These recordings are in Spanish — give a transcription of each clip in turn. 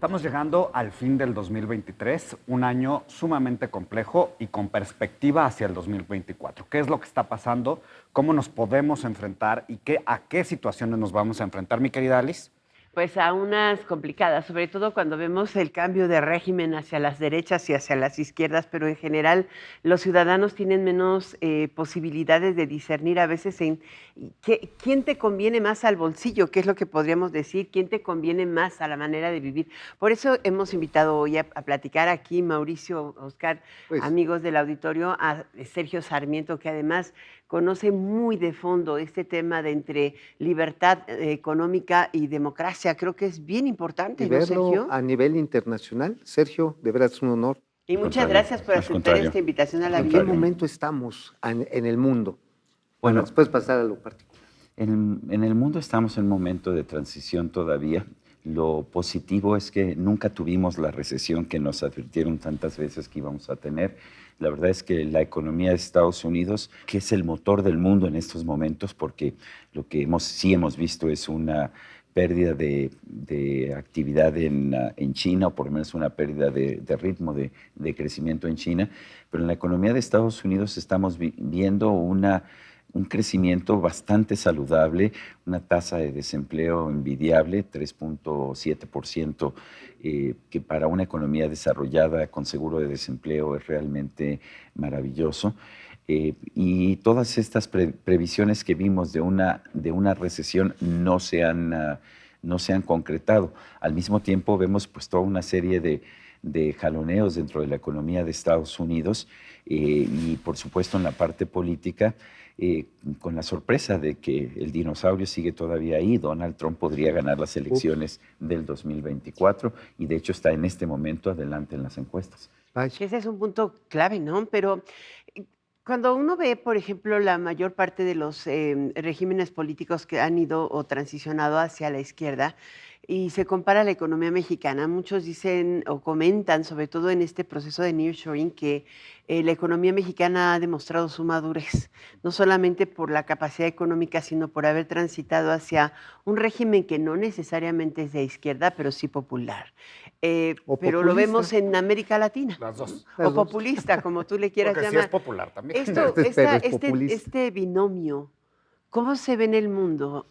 Estamos llegando al fin del 2023, un año sumamente complejo y con perspectiva hacia el 2024. ¿Qué es lo que está pasando? ¿Cómo nos podemos enfrentar? ¿Y a qué situaciones nos vamos a enfrentar, mi querida Alice? Pues a unas complicadas, sobre todo cuando vemos el cambio de régimen hacia las derechas y hacia las izquierdas, pero en general los ciudadanos tienen menos posibilidades de discernir a veces en quién te conviene más al bolsillo, qué es lo que podríamos decir, quién te conviene más a la manera de vivir. Por eso hemos invitado hoy a platicar aquí, Mauricio, Oscar, amigos del auditorio, a Sergio Sarmiento, que además conoce muy de fondo este tema de entre libertad económica y democracia. Creo que es bien importante, Y ¿no, verlo Sergio? a nivel internacional. Sergio, de verdad es un honor. Y muchas gracias por aceptar esta invitación a la ¿En vida. qué momento estamos en el mundo? Bueno, después pasar a lo particular. En el mundo estamos en un momento de transición todavía. Lo positivo es que nunca tuvimos la recesión que nos advirtieron tantas veces que íbamos a tener. La verdad es que la economía de Estados Unidos, que es el motor del mundo en estos momentos, porque lo que sí hemos visto es una pérdida de actividad en China, o por lo menos una pérdida de ritmo de crecimiento en China, pero en la economía de Estados Unidos estamos viendo un crecimiento bastante saludable, una tasa de desempleo envidiable, 3.7%, que para una economía desarrollada con seguro de desempleo es realmente maravilloso. Y todas estas previsiones que vimos de una recesión no se han concretado. Al mismo tiempo vemos pues toda una serie de jaloneos dentro de la economía de Estados Unidos y por supuesto en la parte política, con la sorpresa de que el dinosaurio sigue todavía ahí. Donald Trump podría ganar las elecciones del 2024 y de hecho está en este momento adelante en las encuestas. Ese es un punto clave, ¿no? Pero cuando uno ve, por ejemplo, la mayor parte de los regímenes políticos que han ido o transicionado hacia la izquierda y se compara la economía mexicana, muchos dicen o comentan, sobre todo en este proceso de nearshoring, que la economía mexicana ha demostrado su madurez, no solamente por la capacidad económica, sino por haber transitado hacia un régimen que no necesariamente es de izquierda, pero sí popular. Pero lo vemos en América Latina. Las dos. O populista, como tú le quieras Porque llamar. sí es popular también. Este binomio, ¿cómo se ve en el mundo?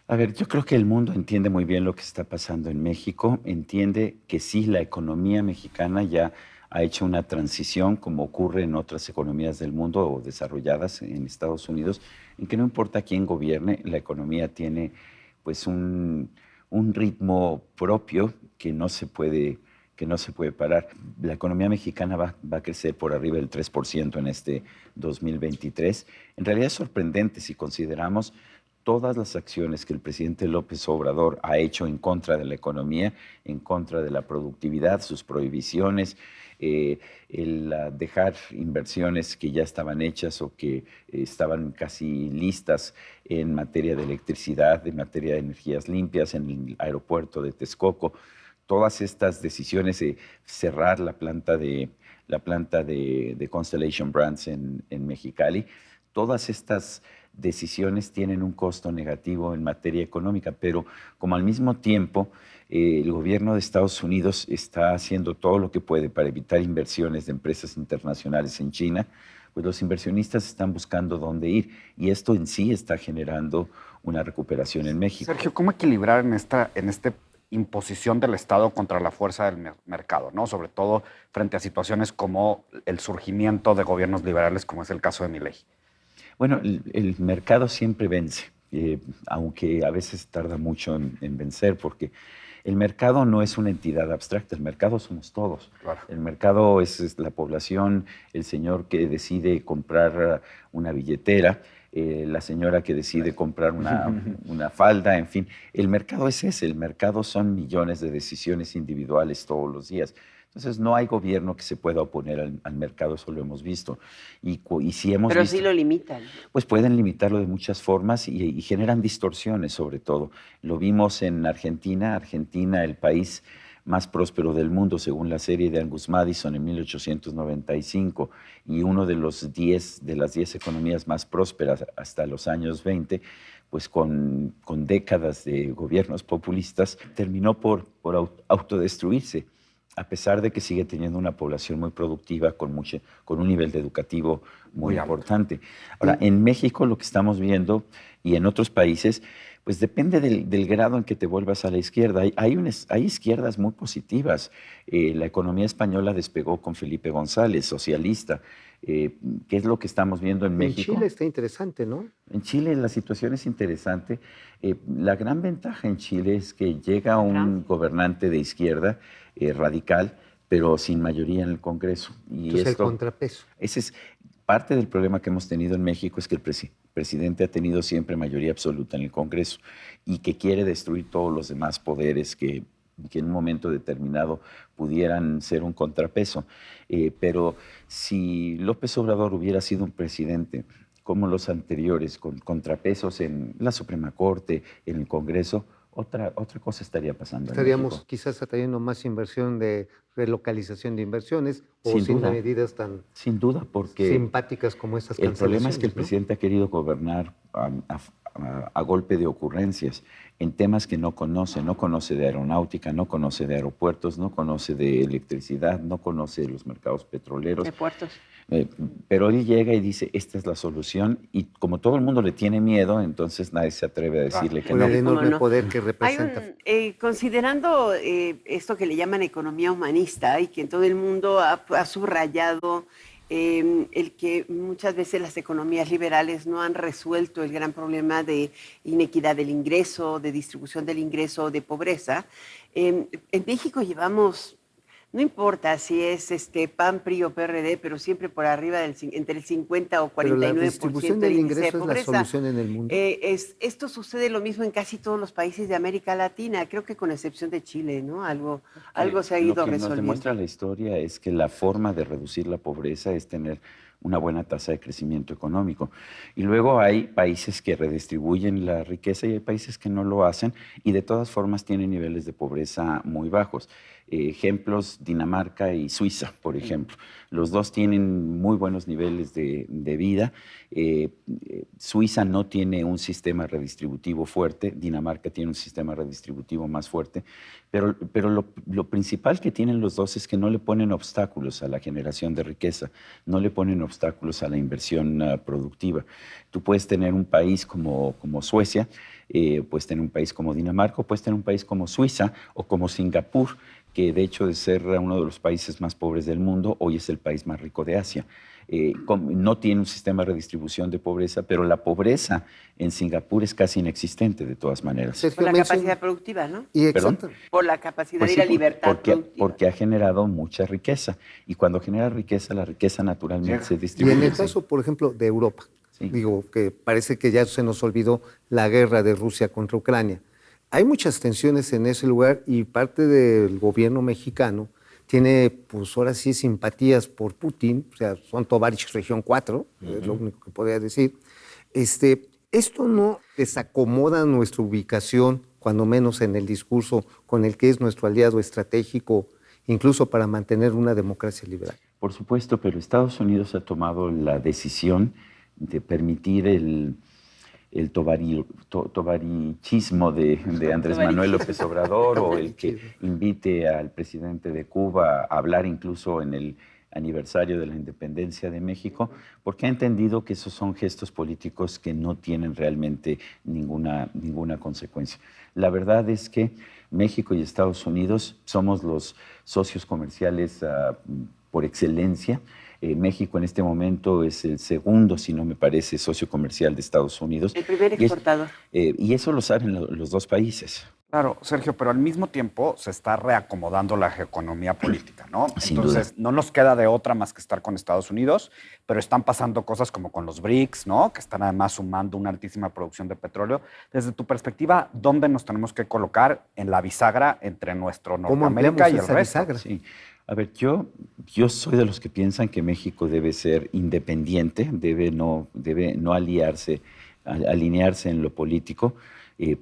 A ver, yo creo que el mundo entiende muy bien lo que está pasando en México, entiende que sí, la economía mexicana ya ha hecho una transición, como ocurre en otras economías del mundo o desarrolladas en Estados Unidos, en que no importa quién gobierne, la economía tiene pues un ritmo propio que no se puede parar. La economía mexicana va a crecer por arriba del 3% en este 2023. En realidad es sorprendente si consideramos todas las acciones que el presidente López Obrador ha hecho en contra de la economía, en contra de la productividad, sus prohibiciones, el dejar inversiones que ya estaban hechas o que estaban casi listas en materia de electricidad, en materia de energías limpias, en el aeropuerto de Texcoco. Todas estas decisiones de cerrar la planta de Constellation Brands en Mexicali, todas estas decisiones tienen un costo negativo en materia económica, pero como al mismo tiempo el gobierno de Estados Unidos está haciendo todo lo que puede para evitar inversiones de empresas internacionales en China, pues los inversionistas están buscando dónde ir y esto en sí está generando una recuperación en México. Sergio, ¿cómo equilibrar en esta imposición del Estado contra la fuerza del mercado, ¿no? Sobre todo frente a situaciones como el surgimiento de gobiernos liberales, como es el caso de Milei? Bueno, el mercado siempre vence, aunque a veces tarda mucho en vencer, porque el mercado no es una entidad abstracta, el mercado somos todos. Claro. El mercado es la población, el señor que decide comprar una billetera, la señora que decide comprar una falda, en fin. El mercado es ese, el mercado son millones de decisiones individuales todos los días. Entonces, no hay gobierno que se pueda oponer al mercado, eso lo hemos visto. Y si hemos Pero visto, sí lo limitan. pues pueden limitarlo de muchas formas y generan distorsiones sobre todo. Lo vimos en Argentina, el país más próspero del mundo según la serie de Angus Madison en 1895 y uno de las 10 economías más prósperas hasta los años 20, pues con décadas de gobiernos populistas, terminó por autodestruirse, a pesar de que sigue teniendo una población muy productiva con un nivel educativo muy importante. Ahora, en México lo que estamos viendo y en otros países, pues depende del grado en que te vuelvas a la izquierda. Hay izquierdas muy positivas. La economía española despegó con Felipe González, socialista. ¿Qué es lo que estamos viendo en México? En Chile está interesante, ¿no? En Chile la situación es interesante. La gran ventaja en Chile es que llega un gobernante de izquierda radical, pero sin mayoría en el Congreso. Y Entonces el contrapeso. ese es parte del problema que hemos tenido en México, es que el presidente ha tenido siempre mayoría absoluta en el Congreso y que quiere destruir todos los demás poderes que en un momento determinado pudieran ser un contrapeso. Pero si López Obrador hubiera sido un presidente como los anteriores, con contrapesos en la Suprema Corte, en el Congreso, otra cosa estaría pasando. Estaríamos quizás atrayendo más inversión de relocalización de inversiones o Sin sin duda. medidas tan Sin duda, porque simpáticas como estas el problema es que el cancelaciones, ¿no? presidente ha querido gobernar a golpe de ocurrencias en temas que no conoce de aeronáutica, no conoce de aeropuertos, no conoce de electricidad, no conoce de los mercados petroleros. De puertos. Pero él llega y dice, esta es la solución, y como todo el mundo le tiene miedo, entonces nadie se atreve a decirle que Por no. el enorme ¿Cómo no? poder que Hay representa. considerando esto que le llaman economía humanista y que en todo el mundo ha subrayado el que muchas veces las economías liberales no han resuelto el gran problema de inequidad del ingreso, de distribución del ingreso, de pobreza. En México llevamos, no importa si es PAN, PRI o PRD, pero siempre por arriba entre el 50 o 49% Pero la distribución del del índice de ingreso es la pobreza. solución en el mundo. Esto sucede lo mismo en casi todos los países de América Latina, creo que con excepción de Chile, ¿no? Algo se ha ido Lo que nos resolviendo. demuestra la historia es que la forma de reducir la pobreza es tener una buena tasa de crecimiento económico. Y luego hay países que redistribuyen la riqueza y hay países que no lo hacen y de todas formas tienen niveles de pobreza muy bajos. Ejemplos, Dinamarca y Suiza, por ejemplo. Los dos tienen muy buenos niveles de vida. Suiza no tiene un sistema redistributivo fuerte, Dinamarca tiene un sistema redistributivo más fuerte, pero lo principal que tienen los dos es que no le ponen obstáculos a la generación de riqueza, no le ponen obstáculos a la inversión productiva. Tú puedes tener un país como Suecia, puedes tener un país como Dinamarca, puedes tener un país como Suiza o como Singapur, que de hecho de ser uno de los países más pobres del mundo, hoy es el país más rico de Asia. No tiene un sistema de redistribución de pobreza, pero la pobreza en Singapur es casi inexistente de todas maneras. Sergio, Por la menciona- capacidad productiva, ¿no? Y ¿Perdón? exacto. Por la capacidad Pues y sí, la libertad productiva. porque ha generado mucha riqueza. Y cuando genera riqueza, la riqueza naturalmente se Y distribuye. en el caso, por ejemplo, de Europa, Sí. digo que parece que ya se nos olvidó la guerra de Rusia contra Ucrania. Hay muchas tensiones en ese lugar y parte del gobierno mexicano tiene, pues ahora sí, simpatías por Putin, o sea, son Tovarich Región 4, es lo único que podría decir. ¿Esto no desacomoda nuestra ubicación, cuando menos en el discurso con el que es nuestro aliado estratégico, incluso para mantener una democracia liberal? Por supuesto, pero Estados Unidos ha tomado la decisión de permitir el tovarichismo de Andrés Manuel López Obrador o el que invite al presidente de Cuba a hablar incluso en el aniversario de la independencia de México, porque ha entendido que esos son gestos políticos que no tienen realmente ninguna consecuencia. La verdad es que México y Estados Unidos somos los socios comerciales por excelencia. México en este momento es el segundo, si no me parece, socio comercial de Estados Unidos. El primer exportador. Y eso lo saben los dos países. Claro, Sergio, pero al mismo tiempo se está reacomodando la geoeconomía política, ¿no? Sin Entonces, no nos queda de otra más que estar con Estados Unidos, pero están pasando cosas como con los BRICS, ¿no? Que están además sumando una altísima producción de petróleo. Desde tu perspectiva, ¿dónde nos tenemos que colocar en la bisagra entre nuestro ¿Cómo Norteamérica y ampliamos el esa resto? bisagra? Sí. A ver, yo soy de los que piensan que México debe ser independiente, debe no alinearse en lo político,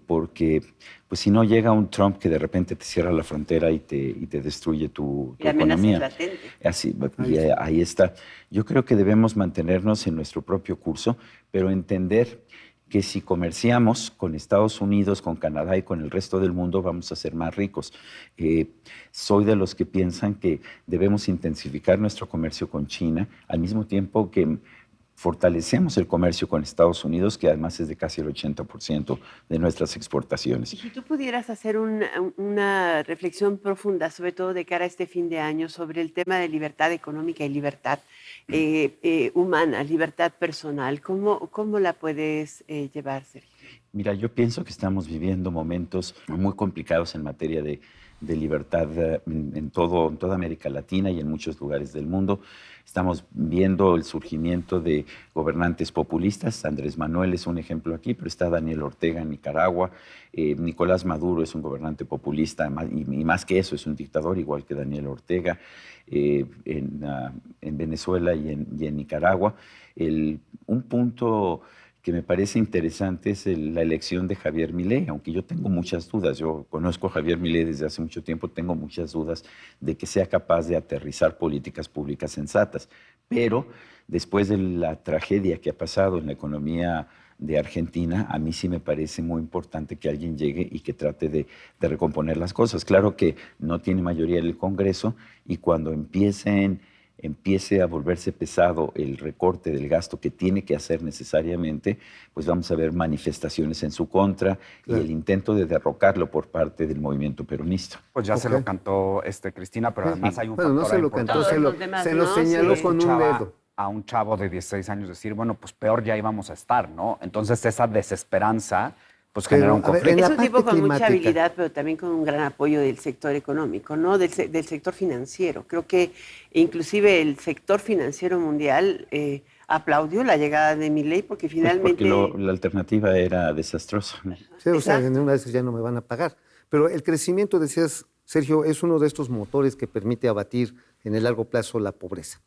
porque pues si no llega un Trump que de repente te cierra la frontera y te destruye tu La amenaza es economía. latente. Así, ahí está. Yo creo que debemos mantenernos en nuestro propio curso, pero entender que si comerciamos con Estados Unidos, con Canadá y con el resto del mundo, vamos a ser más ricos. Soy de los que piensan que debemos intensificar nuestro comercio con China, al mismo tiempo que fortalecemos el comercio con Estados Unidos, que además es de casi el 80% de nuestras exportaciones. Y si tú pudieras hacer una reflexión profunda, sobre todo de cara a este fin de año, sobre el tema de libertad económica y libertad humana, libertad personal, ¿cómo la puedes llevar, Sergio? Mira, yo pienso que estamos viviendo momentos muy complicados en materia de libertad en toda América Latina y en muchos lugares del mundo. Estamos viendo el surgimiento de gobernantes populistas. Andrés Manuel es un ejemplo aquí, pero está Daniel Ortega en Nicaragua. Nicolás Maduro es un gobernante populista y más que eso, es un dictador igual que Daniel Ortega en Venezuela y en Nicaragua. Un punto que me parece interesante es la elección de Javier Milei, aunque yo tengo muchas dudas. Yo conozco a Javier Milei desde hace mucho tiempo, tengo muchas dudas de que sea capaz de aterrizar políticas públicas sensatas. Pero después de la tragedia que ha pasado en la economía de Argentina, a mí sí me parece muy importante que alguien llegue y que trate de recomponer las cosas. Claro que no tiene mayoría en el Congreso y cuando empiece a volverse pesado el recorte del gasto que tiene que hacer necesariamente, pues vamos a ver manifestaciones en su contra y el intento de derrocarlo por parte del movimiento peronista. Pues ya se lo cantó Cristina, pero además hay un factor no se lo importante. cantó, se lo señaló Sí. con un Escuchaba dedo. a un chavo de 16 años decir, bueno, pues peor ya íbamos a estar, ¿no? Entonces esa desesperanza pues Pero, genera un a ver, conflicto. en Es la un tipo parte con mucha climática. habilidad, pero también con un gran apoyo del sector económico, ¿no? Del sector financiero. Creo que inclusive el sector financiero mundial aplaudió la llegada de Milei porque finalmente... Porque la alternativa era desastrosa, ¿no? Sí, o sea, Exacto. en una vez ya no me van a pagar. Pero el crecimiento, decías, Sergio, es uno de estos motores que permite abatir en el largo plazo la pobreza.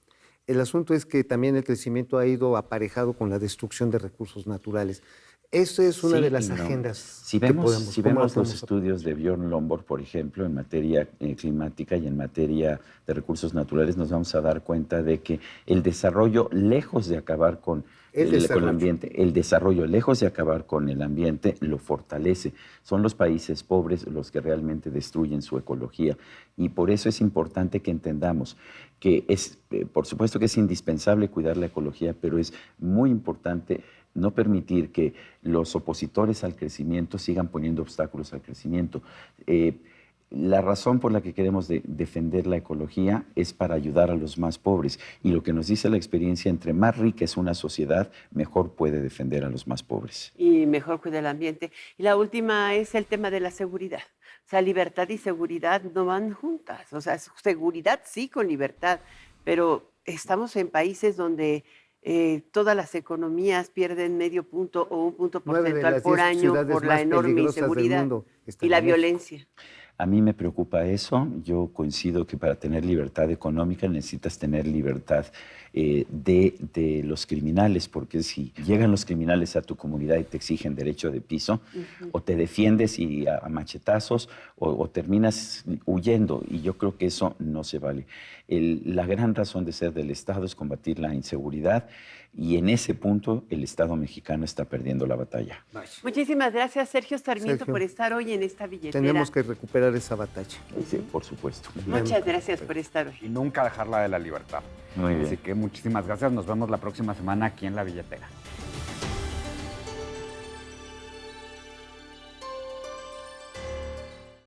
El asunto es que también el crecimiento ha ido aparejado con la destrucción de recursos naturales. Esa es una Sí de las y no. agendas Si que vemos, podemos. si ¿cómo vemos las los podemos estudios de Bjorn Lomborg, por ejemplo, en materia climática y en materia de recursos naturales, nos vamos a dar cuenta de que el desarrollo, lejos de acabar con el ambiente, el desarrollo, lejos de acabar con el ambiente, lo fortalece. Son los países pobres los que realmente destruyen su ecología. Y por eso es importante que entendamos que por supuesto que es indispensable cuidar la ecología, pero es muy importante no permitir que los opositores al crecimiento sigan poniendo obstáculos al crecimiento. La razón por la que queremos defender la ecología es para ayudar a los más pobres. Y lo que nos dice la experiencia, entre más rica es una sociedad, mejor puede defender a los más pobres. Y mejor cuida el ambiente. Y la última es el tema de la seguridad. O sea, libertad y seguridad no van juntas. O sea, seguridad sí con libertad, pero estamos en países donde todas las economías pierden medio punto o un punto 9 de porcentual las por 10 año ciudades por la más enorme peligrosas del inseguridad mundo están y la en México. violencia. A mí me preocupa eso. Yo coincido que para tener libertad económica necesitas tener libertad de los criminales, porque si llegan los criminales a tu comunidad y te exigen derecho de piso, o te defiendes y a machetazos o terminas huyendo, y yo creo que eso no se vale. La gran razón de ser del Estado es combatir la inseguridad, y en ese punto el Estado mexicano está perdiendo la batalla. Muchísimas gracias, Sergio Sarmiento, Sergio. por estar hoy en esta billetera. Tenemos que recuperar esa batalla. Sí, por supuesto. Muchas gracias por estar hoy. Y nunca dejarla de la libertad. Muy bien. Así que muchísimas gracias. Nos vemos la próxima semana aquí en La Billetera.